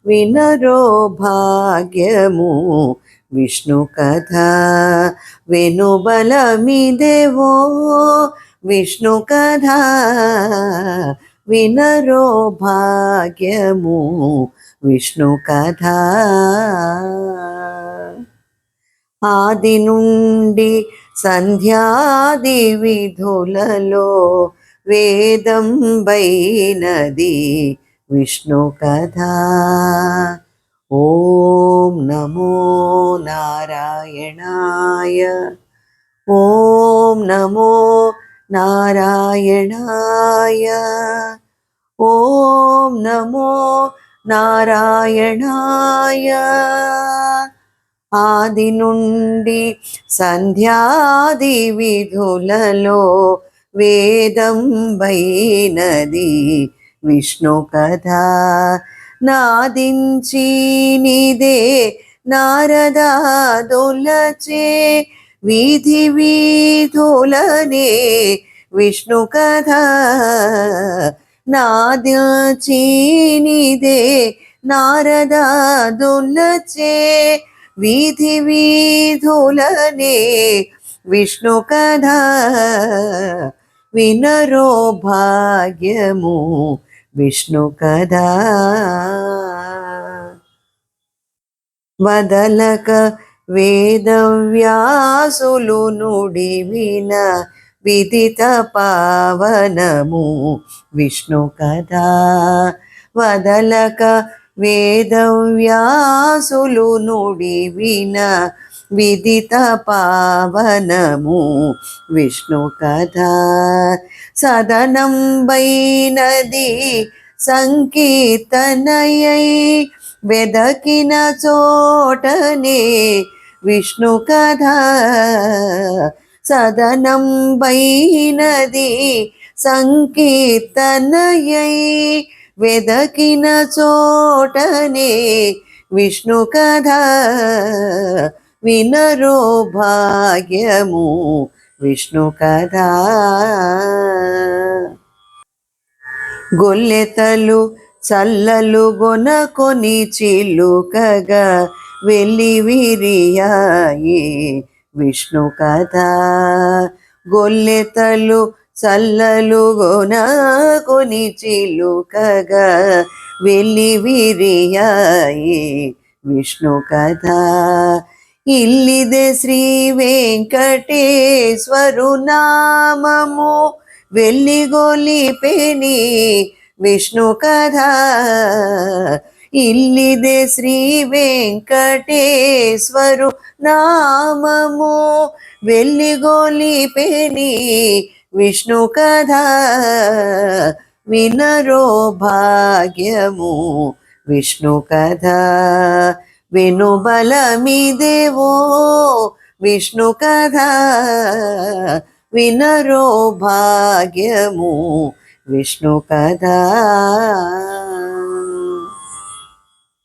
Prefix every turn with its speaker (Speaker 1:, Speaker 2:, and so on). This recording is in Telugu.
Speaker 1: వినరో భాగ్యము విష్ణు కథ వెనుబలమిదేవో విష్ణు కథ వినరో భాగ్యము విష్ణు కథ ఆది నుండి సంధ్యాది విధులలో వేదం బైనది విష్ణు కథ ఓం నమో నారాయణాయ ఓం నమో నారాయణాయ ఓం నమో నారాయణాయ ఆది నుండి సంధ్యాది విధులలో వేదం బైనది విష్ణు కథ నాదించి నిదే నారదాదులచే వీధి వీధులనే విష్ణు కథ నాదించి నిదే నారదాదులచే వీధి వీధులనే విష్ణు కథ వినరో భాగ్యము విష్ణు కథ వదలక వేదవ్యాసులు నుడి విన విదిత పావనము విష్ణు కథ వదలక వేదవ్యాసులు నుడి విన విదిత పావనము విష్ణు కథ సదనం బైనది సంకీర్తనయై వెదకిన చోటనే విష్ణు కథ సదనం బైనది సంకీర్తనయై వెదకిన చోటనే విష్ణు కథ వినరో భాగ్యము విష్ణు కథ గొల్లెతలు చల్లలు గొనకొని చిలుకగా వెళ్ళి విరియాయి విష్ణు కథ గొల్లెతలు చల్లలు గొనకొని చిలుకగా వెళ్ళి విరియాయి విష్ణు కథ ఇల్లిదే శ్రీ వెంకటేశ్వరు నామము వెల్లిగొలిపెని విష్ణు కథ ఇల్లిదే శ్రీ వెంకటేశ్వరు నామము వెల్లిగొలిపెని విష్ణు కథ వినరో భాగ్యము విష్ణు కథ వెనుబలమిదేవో విష్ణు కథ వినరో భాగ్యము విష్ణు కథ